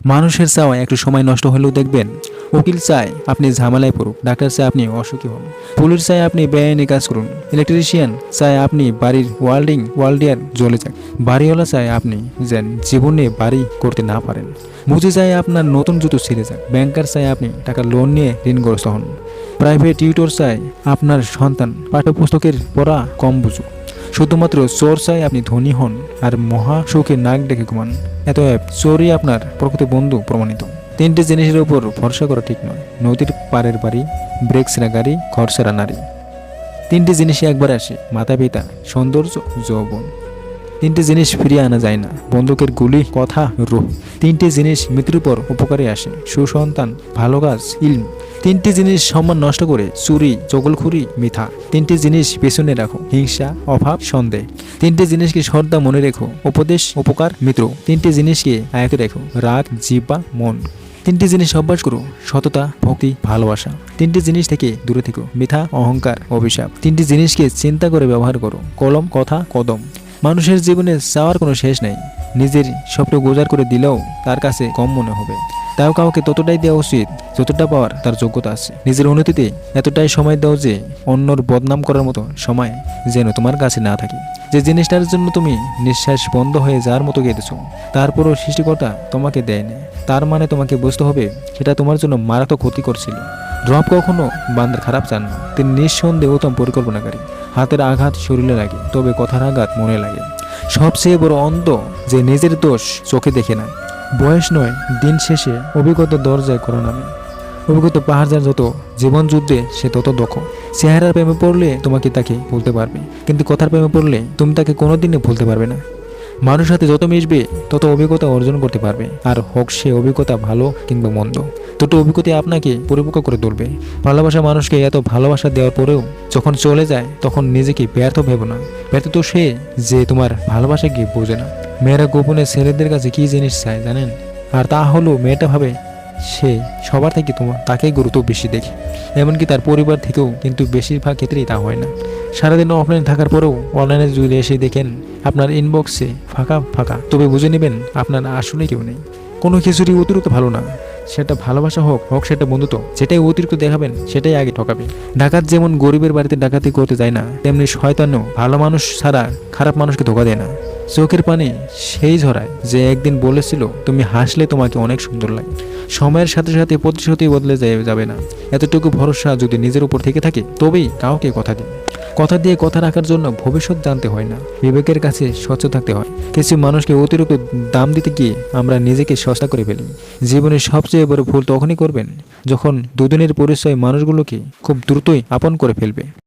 মানুষের চাওয়া একটু সময় নষ্ট হলেও দেখবেন উকিল চায় আপনি ঝামেলায় পড়ুক, ডাক্তার চায় আপনি অসুখী হন, পুলিশ চায় আপনি বেআইনি কাজ করুন, ইলেকট্রিশিয়ান চায় আপনি বাড়ির ওয়ার্ল্ডিয়ার জ্বলে যাক, বাড়িওয়ালা চায় আপনি যেন জীবনে বাড়ি করতে না পারেন, মুজি চায় আপনার নতুন জুতো ছিঁড়ে যাক, ব্যাংকার চায় আপনি টাকা লোন নিয়ে ঋণগ্রস্ত হন, প্রাইভেট টিউটর চায় আপনার সন্তান পাঠ্যপুস্তকের পড়া কম বুঝুক, শুধুমাত্র চোর চাই আপনি ধনী হন আর মহা সুখে নাক ডেকে ঘুমান। এতএব চোরই আপনার প্রকৃত বন্ধু প্রমাণিত। তিনটি জিনিসের উপর ভরসা করা ঠিক নয়: নদীর পাড়ের বাড়ি, ব্রেক সেরা গাড়ি, ঘর সেরা নারী। তিনটি জিনিসই একবার আসে: মাতা পিতা, সৌন্দর্য, যৌবন। তিনটি জিনিস ফিরিয়ে আনা যায় না: বন্দুকের গুলি, কথা, রূহ। তিনটি জিনিস মৃত্যুর পর উপকারে আসে: সুসন্তান, ভালো কাজ, ইলম। তিনটি জিনিস সম্মান নষ্ট করে: চুরি, চগলখুরি, মিথ্যা। তিনটি জিনিস পেছনে রাখো: হিংসা, অভাব, সন্দেহ। তিনটি জিনিসকে শ্রদ্ধা মনে রেখো: উপদেশ, উপকার, মিত্র। তিনটি জিনিসকে আয়ত্তে রেখো: রাগ, জিহ্বা, মন। তিনটি জিনিস অভ্যাস করো: সততা, ভক্তি, ভালোবাসা। তিনটি জিনিস থেকে দূরে থেকো: মিথ্যা, অহংকার, অভিশাপ। তিনটি জিনিসকে চিন্তা করে ব্যবহার করো: কলম, কথা, কদম। মানুষের জীবনে চাওয়ার কোনো শেষ নেই। নিজের স্বপ্ন গোজার করে দিলেও তার কাছে কম মনে হবে। তাও কাউকে ততটাই দেওয়া উচিত যতটা পাওয়ার তার যোগ্যতা আছে। নিজের উন্নতিতে এতটাই সময় দাও যে অন্যর বদনাম করার মতো সময় যেন তোমার কাছে না থাকে। যে জিনিসটার জন্য তুমি নিঃশ্বাস বন্ধ হয়ে যাওয়ার মতো কেঁদেছো, তারপরও সৃষ্টিকর্তা তোমাকে দেয়নি, তার মানে তোমাকে বুঝতে হবে সেটা তোমার জন্য মারাত্মক ক্ষতি করছিল। রব কখনো বান্দার খারাপ চান না, তিনি নিঃসন্দেহে উত্তম পরিকল্পনাকারী। হাতের আঘাত শরীরে লাগে, তবে কথার আঘাত মনে লাগে। সবচেয়ে বড় অন্ধ যে নিজের দোষ চোখে দেখে না। বয়স নয়, দিন শেষে অভিজ্ঞতা দরজায় করা নামে। অভিজ্ঞতা পাহাড় যার যত, জীবন যুদ্ধে সে তত দক্ষ। চেহারার প্রেমে পড়লে তোমাকে তাকে ভুলতে পারবে, কিন্তু কথার প্রেমে পড়লে তুমি তাকে কোনোদিনই ভুলতে পারবে না। মানুষের সাথে যত মিশবে তত অভিজ্ঞতা অর্জন করতে পারবে, আর হোক সে অভিজ্ঞতা ভালো কিংবা মন্দ, দুটো অভিজ্ঞতা আপনাকে পরিপক্ক করে তুলবে। ভালোবাসা মানুষকে এত ভালোবাসা দেওয়ার পরেও যখন চলে যায় তখন নিজেকে ব্যর্থ ভেবো না। ব্যর্থ তো সে যে তোমার ভালোবাসাকে বোঝে না। মেয়েরা গোপনে ছেলেদের কাছে কি জিনিস চায় জানেন? আর তা হলো মেয়েটা ভাবে সে সবার থেকে তাকেই গুরুত্ব বেশি দেখে, এমনকি তার পরিবার থেকেও। কিন্তু বেশিরভাগ ক্ষেত্রেই তা হয় না। সারাদিন অফলাইন থাকার পরেও অনলাইনে যদি এসে দেখেন আপনার ইনবক্সে ফাঁকা ফাঁকা, তবে বুঝে নেবেন আপনার আসলে কেউ নেই। কোনো কিছুরই অতিরিক্ত ভালো না, সেটা ভালোবাসা হোক সেটা বন্ধুত্ব। যেটাই অতিরিক্ত দেখাবেন সেটাই আগে ঠকাবে। ডাকাত যেমন গরিবের বাড়িতে ডাকাতি করতে যায় না, তেমনি শয়তানও ভালো মানুষ ছাড়া খারাপ মানুষকে ধোকা দেয় না। চোখের পানি সেই ঝরায় যে একদিন বলেছিল তুমি হাসলে তোমাকে অনেক সুন্দর লাগে। সময়ের সাথে সাথে প্রতিশ্রুতি বদলে যাবে না। এতটুকু ভরসা যদি নিজের উপর থেকে থাকে তবেই কাউকে কথা দিন। কথা দিয়ে কথা রাখার জন্য ভবিষ্যৎ জানতে হয় না, বিবেকের কাছে স্বচ্ছ থাকতে হয়। কিছু মানুষকে অতিরিক্ত দাম দিতে গিয়ে আমরা নিজেকে সস্তা করে ফেলি। জীবনের সবচেয়ে বড় ভুল তখনই করবেন যখন দুদিনের পরিচয় মানুষগুলোকে খুব দ্রুতই আপন করে ফেলবে।